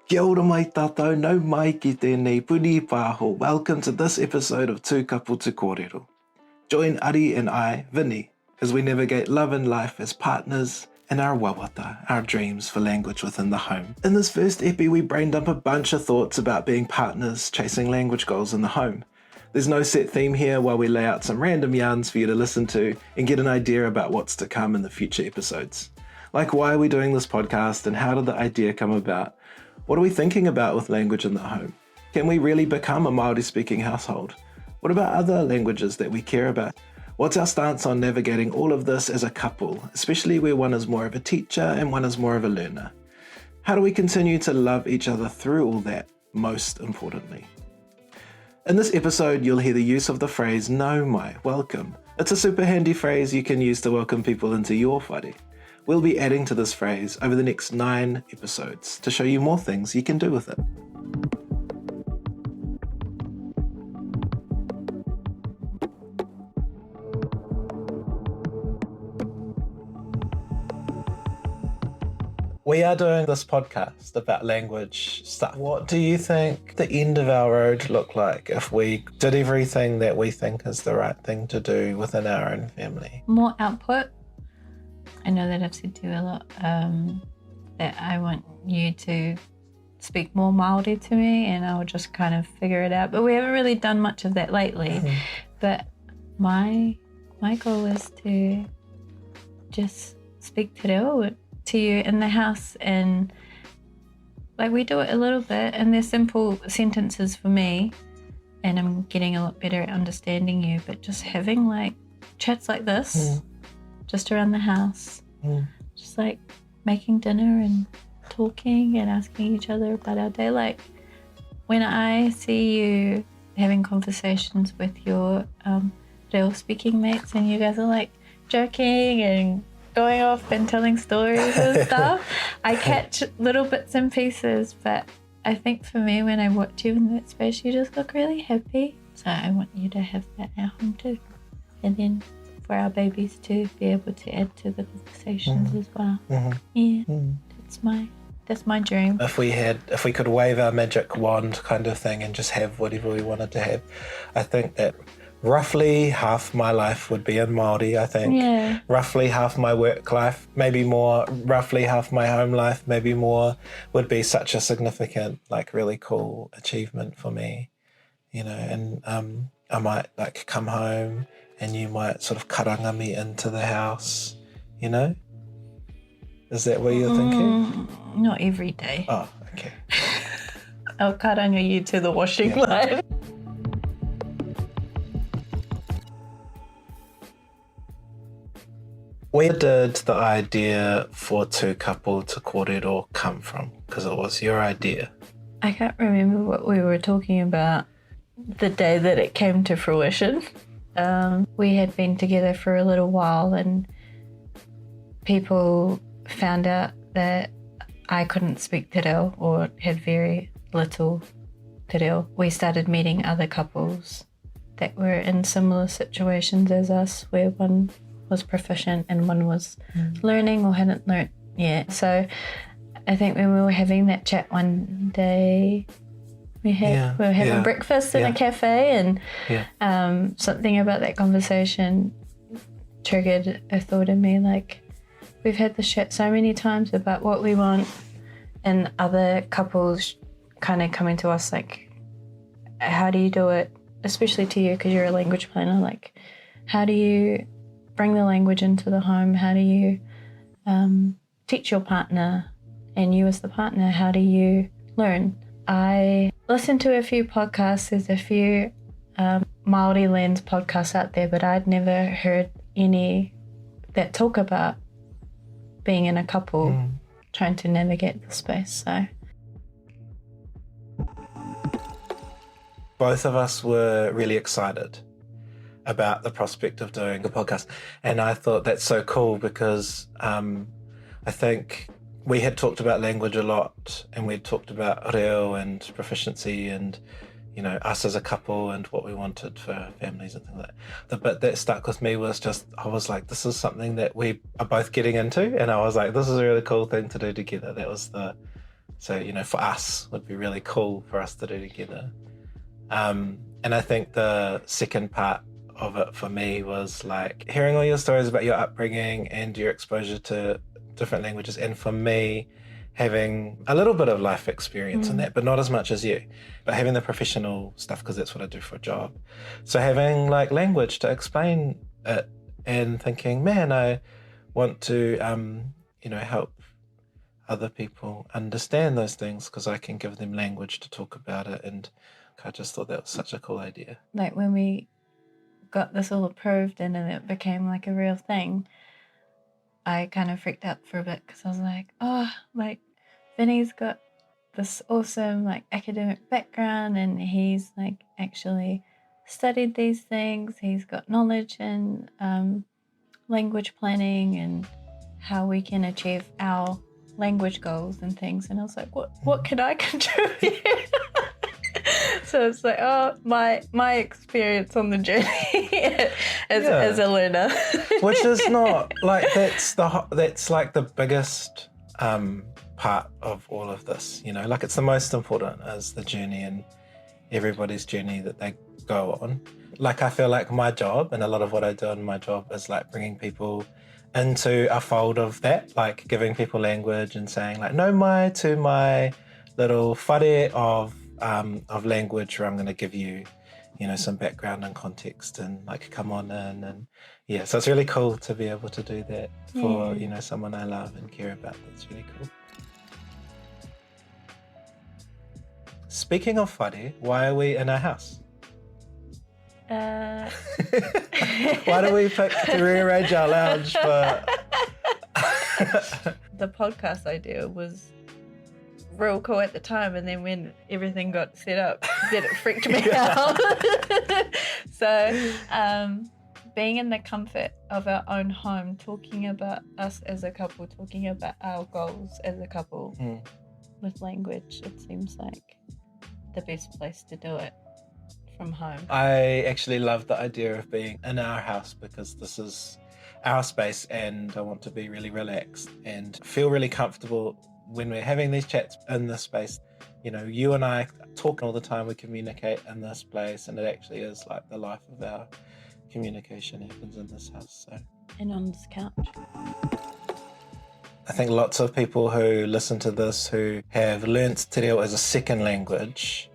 Kia ora mai tātou, nau mai ki tēnei puni pāho. Welcome to this episode of Tū Kapu Te Kōrero. Join Ari and I, Vini, as we navigate love and life as partners and our wawata, our dreams for language within the home. In this first epi, we brain dump a bunch of thoughts about being partners, chasing language goals in the home. There's no set theme here while we lay out some random yarns for you to listen to and get an idea about what's to come in the future episodes. Like, why are we doing this podcast and how did the idea come about? What are we thinking about with language in the home? Can we really become a Māori-speaking household? What about other languages that we care about? What's our stance on navigating all of this as a couple, especially where one is more of a teacher and one is more of a learner? How do we continue to love each other through all that, most importantly? In this episode, you'll hear the use of the phrase nau mai, welcome. It's a super handy phrase you can use to welcome people into your whare. We'll be adding to this phrase over the next 9 episodes to show you more things you can do with it. We are doing this podcast about language stuff. What do you think the end of our road look like if we did everything that we think is the right thing to do within our own family? More output. I know that I've said to you a lot that I want you to speak more Māori to me and I'll just kind of figure it out. But we haven't really done much of that lately. Mm-hmm. But my goal is to just speak te reo to you in the house, and like we do it a little bit and they're simple sentences for me and I'm getting a lot better at understanding you, but just having like chats like this just around the house, just like making dinner and talking and asking each other about our day. Like when I see you having conversations with your reo speaking mates and you guys are like joking and going off and telling stories and stuff, I catch little bits and pieces, but I think for me when I watch you in that space you just look really happy, so I want you to have that at home too, and then for our babies to be able to add to the conversations as well. Yeah, that's my dream. If we could wave our magic wand kind of thing and just have whatever we wanted to have, I think that roughly half my life would be in Māori, I think. Yeah. Roughly half my work life, maybe more. Roughly half my home life, maybe more, would be such a significant, like really cool achievement for me, you know. And I might like come home and you might sort of karanga me into the house, you know? Is that what you're thinking? Not every day. Oh, okay. I'll karanga you to the washing line. Where did the idea for Tū Kapu Te Kōrero come from? Because it was your idea. I can't remember what we were talking about the day that it came to fruition. We had been together for a little while and people found out that I couldn't speak te reo or had very little te reo. We started meeting other couples that were in similar situations as us, where one was proficient and one was learning or hadn't learnt yet. So I think when we were having that chat one day, we were having breakfast in a cafe, and something about that conversation triggered a thought in me, like we've had this chat so many times about what we want, and other couples kind of coming to us like, how do you do it, especially to you because you're a language planner, like how do you bring the language into the home, how do you teach your partner, and you as the partner, how do you learn? I listened to a few podcasts. There's a few Māori Lens podcasts out there, but I'd never heard any that talk about being in a couple trying to navigate the space. So both of us were really excited about the prospect of doing a podcast, and I thought that's so cool because I think we had talked about language a lot, and we'd talked about reo and proficiency and, you know, us as a couple and what we wanted for our families and things like that. The bit that stuck with me was just, I was like, this is something that we are both getting into, and I was like, this is a really cool thing to do together. That was the So, for us, would be really cool for us to do together. And I think the second part of it for me was like hearing all your stories about your upbringing and your exposure to different languages. And for me, having a little bit of life experience in that, but not as much as you, but having the professional stuff, because that's what I do for a job. So having like language to explain it and thinking, man, I want to, help other people understand those things because I can give them language to talk about it. And I just thought that was such a cool idea. Like when we got this all approved and then it became like a real thing, I kind of freaked out for a bit because I was like, oh, like Vinny's got this awesome like academic background and he's like actually studied these things. He's got knowledge in language planning and how we can achieve our language goals and things. And I was like, what can I contribute? So it's like, oh, my experience on the journey as a learner, which is not like that's like the biggest part of all of this. Like it's the most important is the journey and everybody's journey that they go on. Like I feel like my job and a lot of what I do in my job is like bringing people into a fold of that, like giving people language and saying like, no mai to my little whare of language where I'm going to give you, some background and context and like come on in and so it's really cool to be able to do that for, someone I love and care about. That's really cool. Speaking of whare, why are we in our house? Why do we pick to rearrange our lounge for... The podcast idea was real cool at the time, and then when everything got set up, then it freaked me out. So being in the comfort of our own home, talking about us as a couple, talking about our goals as a couple with language, it seems like the best place to do it. From home. I actually love the idea of being in our house because this is our space and I want to be really relaxed and feel really comfortable when we're having these chats in this space. You and I talk all the time, we communicate in this place and it actually is like the life of our communication happens in this house. So. And on this couch. I think lots of people who listen to this who have learnt te reo as a second language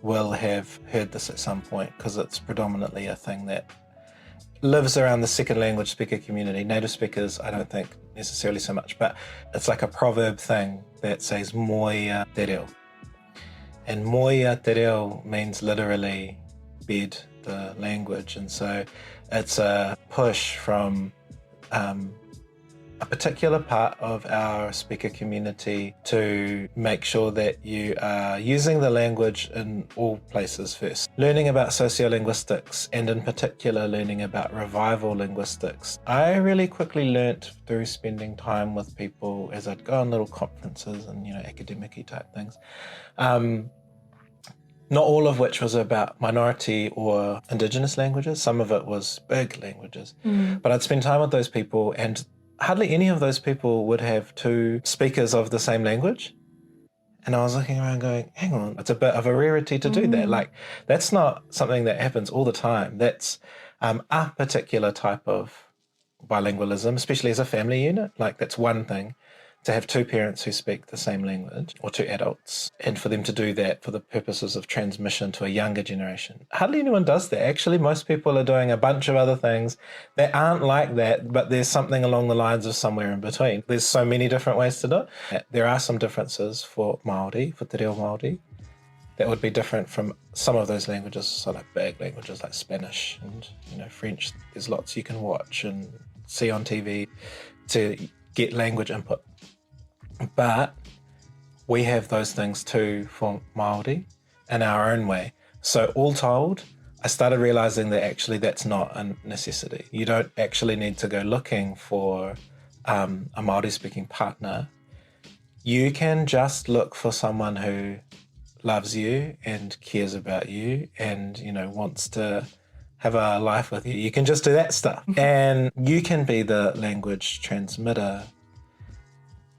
will have heard this at some point because it's predominantly a thing that lives around the second language speaker community. Native speakers, I don't think necessarily so much, but it's like a proverb thing that says moia te reo. And moia te reo means literally bed, the language. And so it's a push from a particular part of our speaker community to make sure that you are using the language in all places first. Learning about sociolinguistics and in particular learning about revival linguistics. I really quickly learnt through spending time with people as I'd go on little conferences and, academic-y type things. Not all of which was about minority or indigenous languages. Some of it was big languages. But I'd spend time with those people and hardly any of those people would have two speakers of the same language. And I was looking around going, hang on, it's a bit of a rarity to do that. Like, that's not something that happens all the time. That's a particular type of bilingualism, especially as a family unit. Like, that's one thing, to have two parents who speak the same language, or two adults, and for them to do that for the purposes of transmission to a younger generation. Hardly anyone does that. Actually, most people are doing a bunch of other things that aren't like that, but there's something along the lines of somewhere in between. There's so many different ways to do it. There are some differences for Māori, for te reo Māori, that would be different from some of those languages, so like big languages like Spanish and French. There's lots you can watch and see on TV to get language input. But we have those things too for Māori in our own way. So all told, I started realizing that actually that's not a necessity. You don't actually need to go looking for a Māori speaking partner. You can just look for someone who loves you and cares about you and, wants to have a life with you. You can just do that stuff. And you can be the language transmitter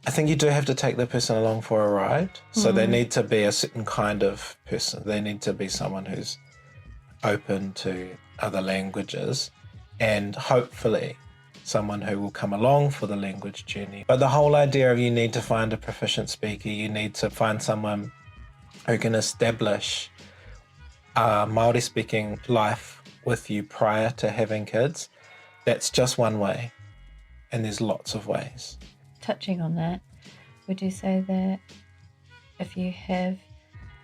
I think you do have to take the person along for a ride. So they need to be a certain kind of person. They need to be someone who's open to other languages, and hopefully someone who will come along for the language journey. But the whole idea of you need to find a proficient speaker, you need to find someone who can establish a Māori speaking life with you prior to having kids, that's just one way. And there's lots of ways. Touching on that, would you say that if you have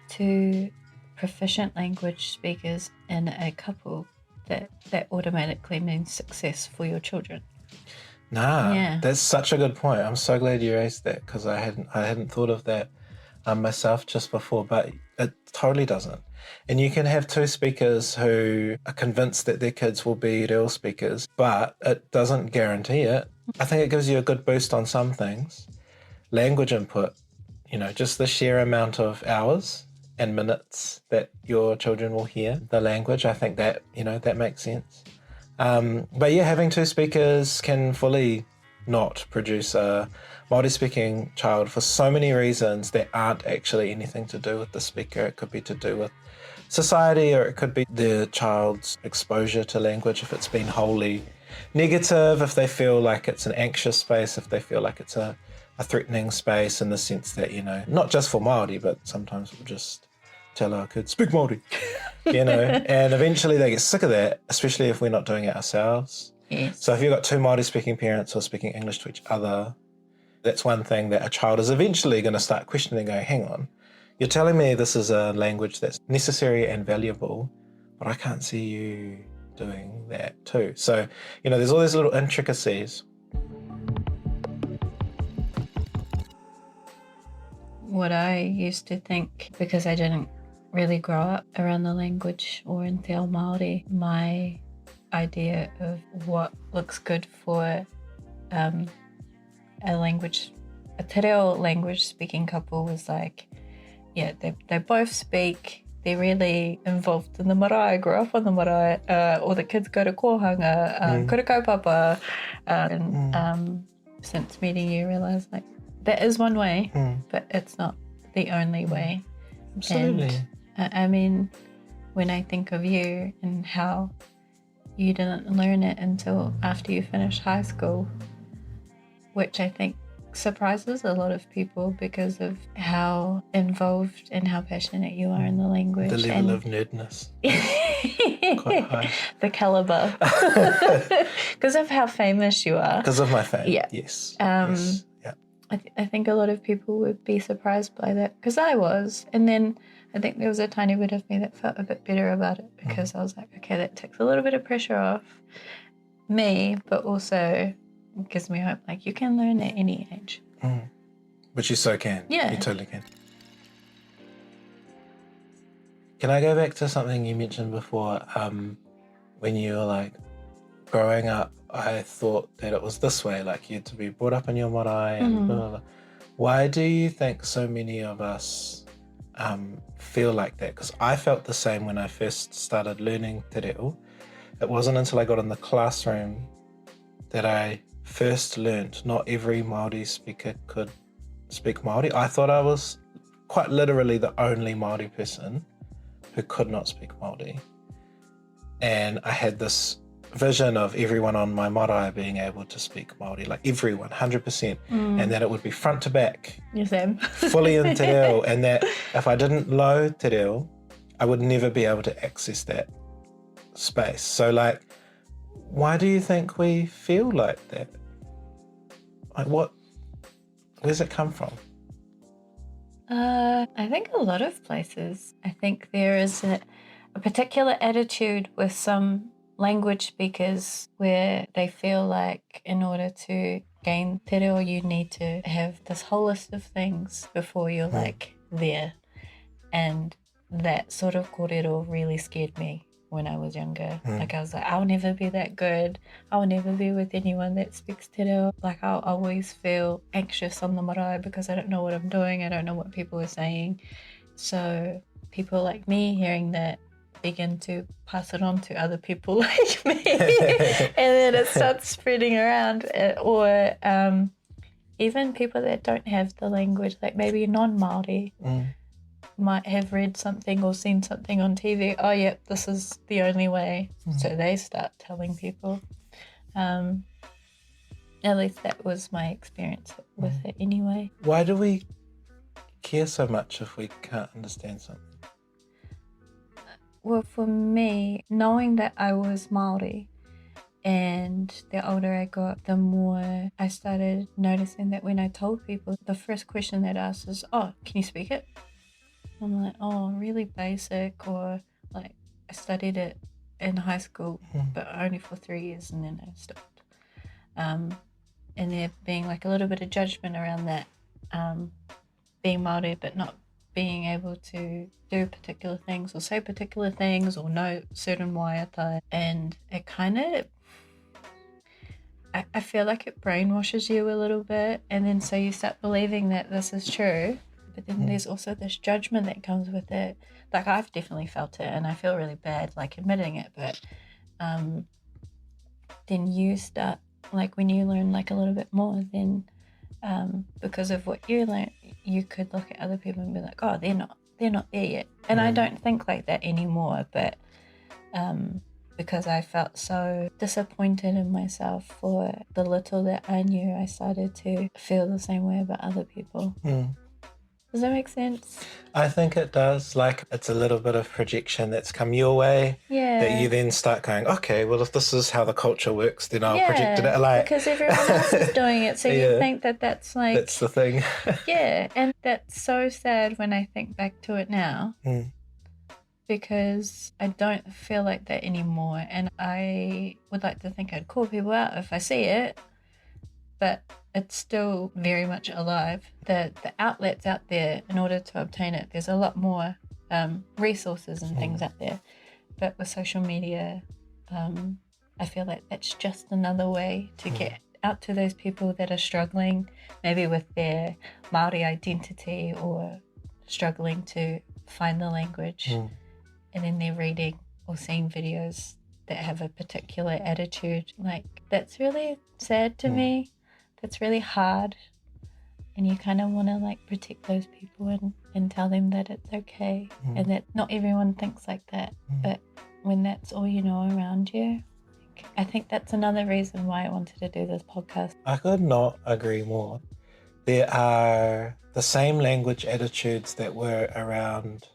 two proficient language speakers in a couple, that automatically means success for your children? Nah, that's such a good point. I'm so glad you raised that, because I hadn't thought of that myself just before, but it totally doesn't. And you can have two speakers who are convinced that their kids will be real speakers, but it doesn't guarantee it. I think it gives you a good boost on some things. Language input, just the sheer amount of hours and minutes that your children will hear the language, I think that, that makes sense. But yeah, having two speakers can fully not produce a Māori speaking child for so many reasons that aren't actually anything to do with the speaker. It could be to do with society, or it could be the child's exposure to language if it's been wholly negative, if they feel like it's an anxious space, if they feel like it's a threatening space, in the sense that, not just for Māori, but sometimes we'll just tell our kids, speak Māori, and eventually they get sick of that, especially if we're not doing it ourselves. Yes. So if you've got two Māori speaking parents who are speaking English to each other, that's one thing that a child is eventually going to start questioning, going, hang on, you're telling me this is a language that's necessary and valuable, but I can't see you doing that too. So, there's all these little intricacies. What I used to think, because I didn't really grow up around the language or in te ao Māori, my idea of what looks good for a te reo language speaking couple was like, they both speak, they're really involved in the marae, grew up on the marae, or the kids go to kōhanga, kura kaupapa, and since meeting you, realise like that is one way, but it's not the only way. Absolutely. And I mean, when I think of you and how you didn't learn it until after you finished high school, which I think surprises a lot of people because of how involved and how passionate you are in the language. The level of nerdness. Quite high. The caliber. Because of how famous you are. Because of my fame. Yeah. Yes. Yes. Yeah. I think a lot of people would be surprised by that, because I was. And then I think there was a tiny bit of me that felt a bit better about it, because I was like, okay, that takes a little bit of pressure off me, but also gives me hope, like you can learn at any age. But you so can. Yeah. You totally can. Can I go back to something you mentioned before, when you were like, growing up, I thought that it was this way, like you had to be brought up in your marae and blah, blah, blah. Why do you think so many of us feel like that? Because I felt the same when I first started learning te reo. It wasn't until I got in the classroom that I first learned not every Māori speaker could speak Māori. I thought I was quite literally the only Māori person who could not speak Māori. And I had this vision of everyone on my marae being able to speak Māori, like everyone, 100%, and that it would be front to back, fully in te reo, and that if I didn't know te reo, I would never be able to access that space. So like, why do you think we feel like that? Like where's it come from? I think a lot of places. I think there is a particular attitude with some language speakers where they feel like in order to gain te reo, you need to have this whole list of things before you're like there. And that sort of kōrero really scared me when I was younger. Like I was like, I'll never be that good. I'll never be with anyone that speaks te reo. Like I'll always feel anxious on the marae because I don't know what I'm doing. I don't know what people are saying. So people like me hearing that begin to pass it on to other people like me. And then it starts spreading around. Or even people that don't have the language, like maybe non-Māori, might have read something or seen something on TV. Oh, yeah, this is the only way. So they start telling people. At least that was my experience with it anyway. Why do we care so much if we can't understand something? Well, for me, knowing that I was Māori, and the older I got, the more I started noticing that when I told people, the first question they'd ask is, oh, can you speak it? I'm like, oh, really basic, or like I studied it in high school, but only for 3 years, and then I stopped. And there being like a little bit of judgment around that, being Māori but not being able to do particular things or say particular things or know certain waiata. And it kind of, I feel like it brainwashes you a little bit, and then so you start believing that this is true, but then there's also this judgment that comes with it. Like, I've definitely felt it, and I feel really bad like admitting it, but then you start, like when you learn like a little bit more, then because of what you learn, you could look at other people and be like, oh, they're not there yet. And I don't think like that anymore, but because I felt so disappointed in myself for the little that I knew, I started to feel the same way about other people. Does that make sense? I think it does. Like, it's a little bit of projection that's come your way. Yeah. That you then start going, okay, well, if this is how the culture works, then I'll project it. Like, because everyone else is doing it. So you think that that's like... That's the thing. Yeah. And that's so sad when I think back to it now. Because I don't feel like that anymore. And I would like to think I'd call people out if I see it. But it's still very much alive. The outlets out there, in order to obtain it, there's a lot more resources and things out there. But with social media, I feel like that's just another way to get out to those people that are struggling, maybe with their Māori identity or struggling to find the language. And then they're reading or seeing videos that have a particular attitude. Like, that's really sad to me. That's really hard, and you kind of want to like protect those people and tell them that it's okay, and that not everyone thinks like that, but when that's all you know around you, I think that's another reason why I wanted to do this podcast. I could not agree more. There are the same language attitudes that were around,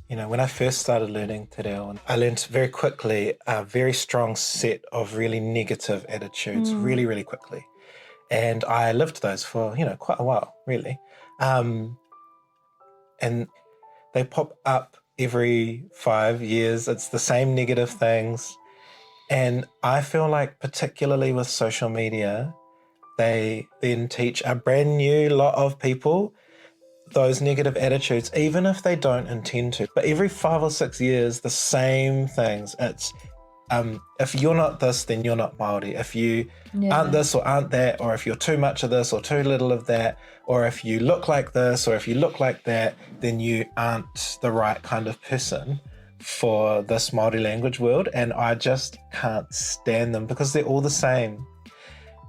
you know, when I first started learning Te Reo, I learned very quickly a very strong set of really negative attitudes really, really quickly. And I lived those for, you know, quite a while, really. And they pop up every 5 years. It's the same negative things. And I feel like particularly with social media, they then teach a brand new lot of people those negative attitudes, even if they don't intend to. But every 5 or 6 years, the same things. It's if you're not this, then you're not Māori. If you aren't this or aren't that, or if you're too much of this or too little of that, or if you look like this or if you look like that, then you aren't the right kind of person for this Māori language world. And I just can't stand them because they're all the same.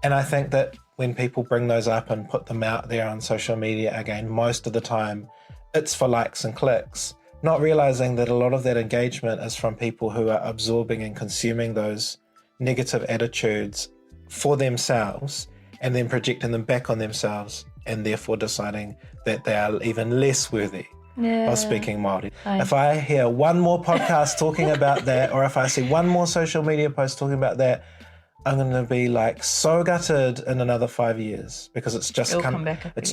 And I think that when people bring those up and put them out there on social media, again, most of the time it's for likes and clicks, not realizing that a lot of that engagement is from people who are absorbing and consuming those negative attitudes for themselves and then projecting them back on themselves, and therefore deciding that they are even less worthy of speaking Māori. If I hear one more podcast talking about that, or if I see one more social media post talking about that, I'm going to be like so gutted in another 5 years, because it's just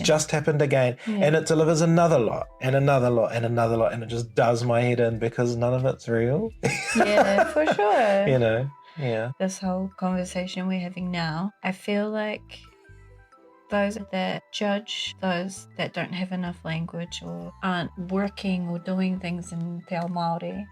just happened again, and it delivers another lot and another lot and another lot, and it just does my head in because none of it's real. Yeah, for sure. You know, yeah. This whole conversation we're having now, I feel like those that judge those that don't have enough language or aren't working or doing things in te ao Māori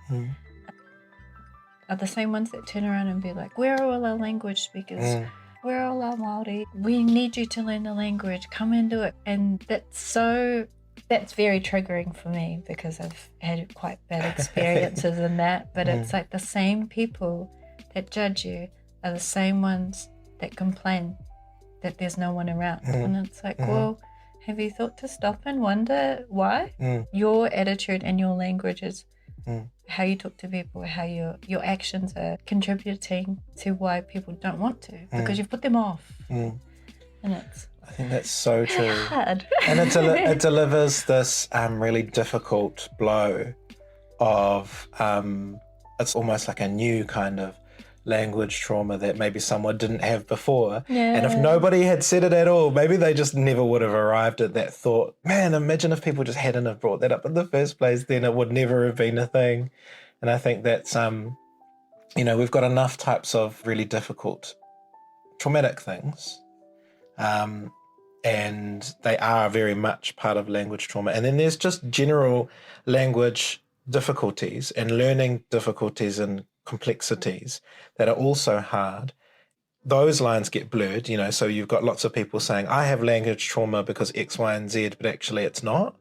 are the same ones that turn around and be like, where are all our language speakers? Where are all our Māori? We need you to learn the language. Come and do it. And that's very triggering for me, because I've had quite bad experiences in that. But it's like the same people that judge you are the same ones that complain that there's no one around. And it's like, well, have you thought to stop and wonder why? Your attitude and your language is how you talk to people, how your actions are contributing to why people don't want to, because you've put them off. And it's, I think that's so true. hard. And it delivers this really difficult blow of, it's almost like a new kind of language trauma that maybe someone didn't have before. And if nobody had said it at all, maybe they just never would have arrived at that thought. Man, imagine if people just hadn't have brought that up in the first place, then it would never have been a thing. And I think that's, you know, we've got enough types of really difficult traumatic things. And they are very much part of language trauma. And then there's just general language difficulties and learning difficulties and complexities that are also hard. Those lines get blurred, you know, so you've got lots of people saying, I have language trauma because X, Y, and Z, but actually it's not.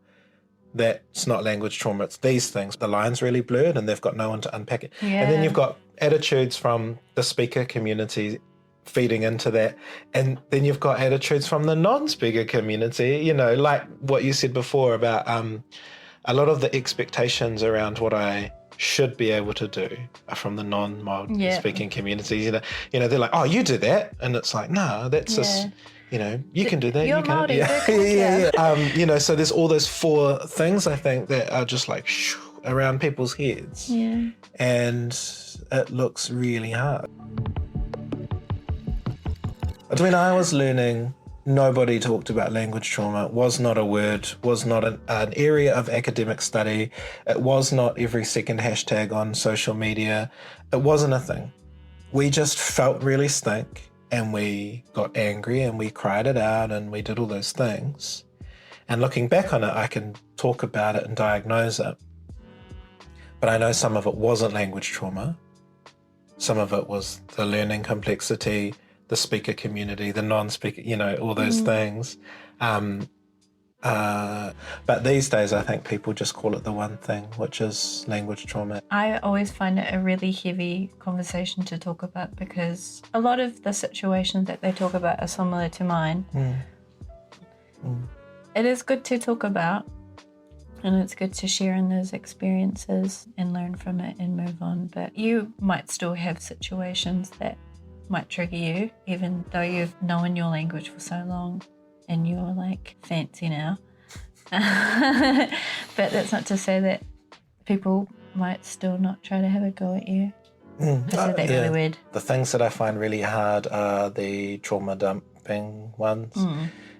That's not language trauma, it's these things. The line's really blurred and they've got no one to unpack it. And then you've got attitudes from the speaker community feeding into that. And then you've got attitudes from the non-speaker community, you know, like what you said before about a lot of the expectations around what I should be able to do are from the non-Māori speaking communities. You know, they're like, oh, you do that. And it's like, no, that's just, you know, you can do that. You're you can. Māori, You know, so there's all those four things, I think, that are just like around people's heads. And it looks really hard. When I was learning, nobody talked about language trauma. It was not a word, was not an area of academic study. It was not every second hashtag on social media. It wasn't a thing. We just felt really stink and we got angry and we cried it out and we did all those things. And looking back on it, I can talk about it and diagnose it. But I know some of it wasn't language trauma. Some of it was the learning complexity, the speaker community, the non-speaker, you know, all those things. But these days, I think people just call it the one thing, which is language trauma. I always find it a really heavy conversation to talk about because a lot of the situations that they talk about are similar to mine. It is good to talk about and it's good to share in those experiences and learn from it and move on. But you might still have situations that might trigger you, even though you've known your language for so long and you're like fancy now. But that's not to say that people might still not try to have a go at you. I said that really weird. The things that I find really hard are the trauma dumping ones.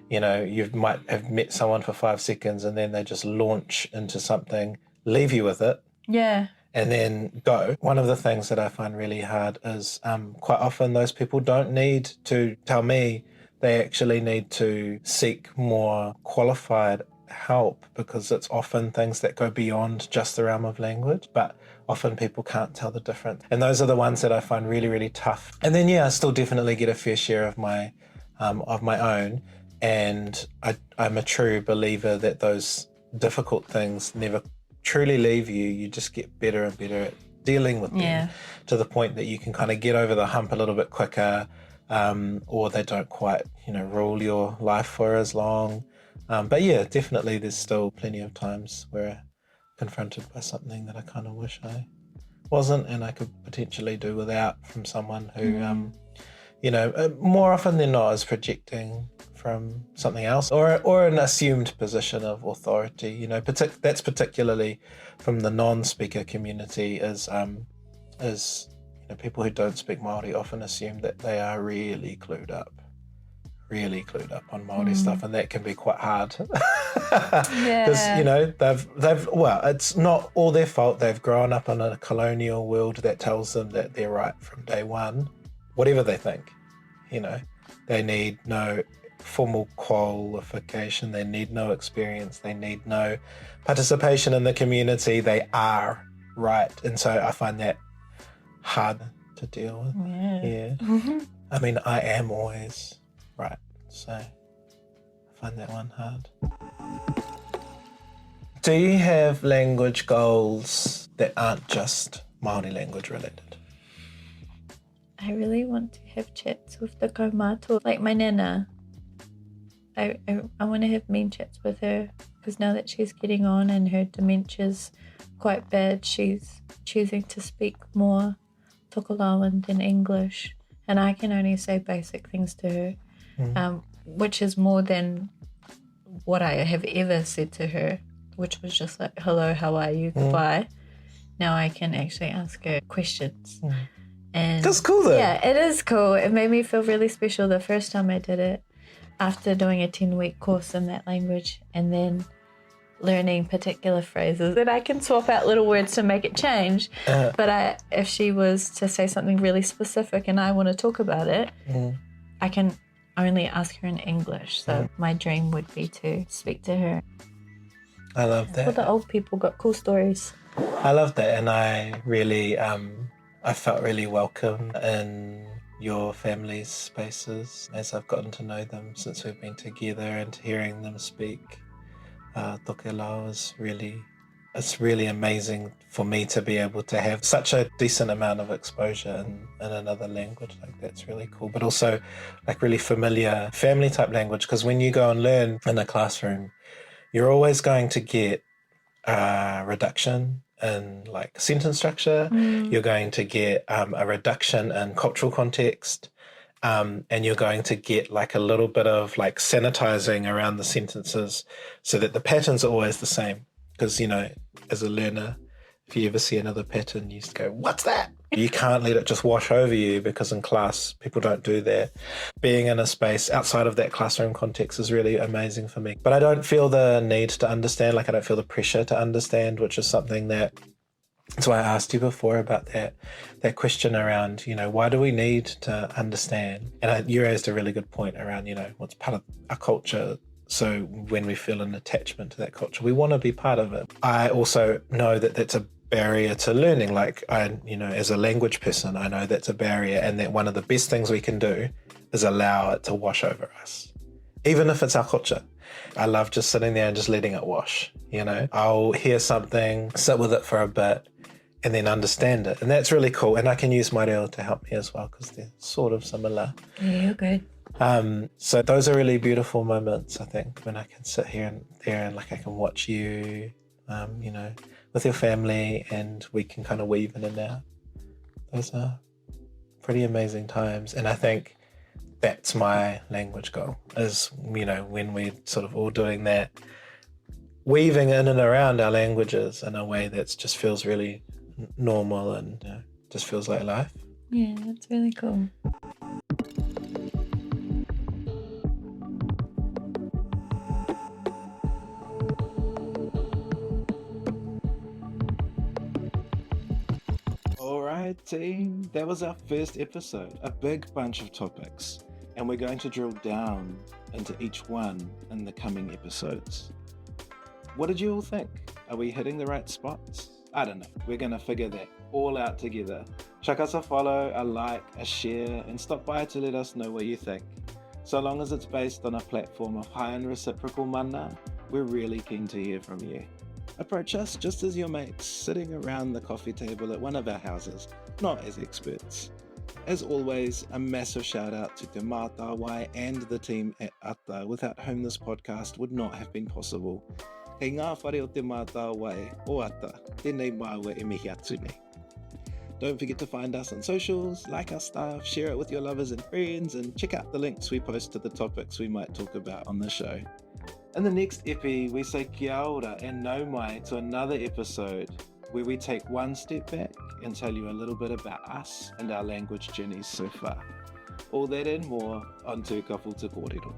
You know, you might have met someone for 5 seconds and then they just launch into something, leave you with it. And then go. One of the things that I find really hard is quite often those people don't need to tell me, they actually need to seek more qualified help because it's often things that go beyond just the realm of language, but often people can't tell the difference. And those are the ones that I find really, really tough. And then, I still definitely get a fair share of my own. And I'm a true believer that those difficult things never truly leave you. You just get better and better at dealing with them to the point that you can kind of get over the hump a little bit quicker, or they don't quite, rule your life for as long. But definitely there's still plenty of times where I'm confronted by something that I kind of wish I wasn't and I could potentially do without from someone who, more often than not is projecting from something else or an assumed position of authority. That's particularly from the non-speaker community is people who don't speak Māori often assume that they are really clued up on Māori stuff, and that can be quite hard. Because it's not all their fault. They've grown up in a colonial world that tells them that they're right from day one, whatever they think. They need no formal qualification, they need no experience, they need no participation in the community. They are right, and so I find that hard to deal with. I mean, I am always right, so I find that one hard. Do you have language goals that aren't just Māori language related? I really want to have chats with the kaumātua, like my nāna. I want to have mean chats with her, because now that she's getting on and her dementia's quite bad, she's choosing to speak more Tokolauan than English, and I can only say basic things to her, which is more than what I have ever said to her, which was just like, hello, how are you, goodbye. Now I can actually ask her questions. And that's cool though. Yeah, it is cool. It made me feel really special the first time I did it, after doing a 10-week course in that language and then learning particular phrases that I can swap out little words to make it change. But if she was to say something really specific and I want to talk about it, I can only ask her in English. So my dream would be to speak to her. I love that. All the old people got cool stories. I love that, and I really, I felt really welcome in your family's spaces as I've gotten to know them since we've been together, and hearing them speak tokelao is it's really amazing for me to be able to have such a decent amount of exposure in another language. Like, that's really cool, but also like really familiar family type language, because when you go and learn in a classroom, you're always going to get reduction in like sentence structure. You're going to get a reduction in cultural context, and you're going to get like a little bit of like sanitizing around the sentences so that the patterns are always the same. Because, you know, as a learner, if you ever see another pattern, you just go, what's that? You can't let it just wash over you, because in class, people don't do that. Being in a space outside of that classroom context is really amazing for me. But I don't feel the need to understand, like I don't feel the pressure to understand, which is something that's why I asked you before about that question around, you know, why do we need to understand? And you raised a really good point around, you know, what's part of our culture. So when we feel an attachment to that culture, we want to be part of it. I also know that that's a barrier to learning. Like, you know, as a language person, I know that's a barrier, and that one of the best things we can do is allow it to wash over us, even if it's our culture. I love just sitting there and just letting it wash, you know. I'll hear something, sit with it for a bit, and then understand it. And that's really cool. And I can use Māori to help me as well, because they're sort of similar. Yeah, you're good. So those are really beautiful moments, I think, when I can sit here and there and like I can watch you, you know, with your family, and we can kind of weave in and out. Those are pretty amazing times. And I think that's my language goal, is, you know, when we're sort of all doing that, weaving in and around our languages in a way that just feels really normal and just feels like life. Yeah, that's really cool. Alright team, that was our first episode, a big bunch of topics, and we're going to drill down into each one in the coming episodes. What did you all think? Are we hitting the right spots? I don't know, we're going to figure that all out together. Chuck us a follow, a like, a share, and stop by to let us know what you think. So long as it's based on a platform of high and reciprocal mana, we're really keen to hear from you. Approach us just as your mates sitting around the coffee table at one of our houses, not as experts. As always, a massive shout out to Te Matawai and the team at Ata, without whom this podcast would not have been possible. Kei ngā whare o Te Matawai o Ata, ēnei māua e mihi atu nei. Don't forget to find us on socials, like our stuff, share it with your lovers and friends, and check out the links we post to the topics we might talk about on the show. In the next epi, we say kia ora and nau mai to another episode where we take one step back and tell you a little bit about us and our language journeys so far. All that and more on Tū Kapu Te Kōrero.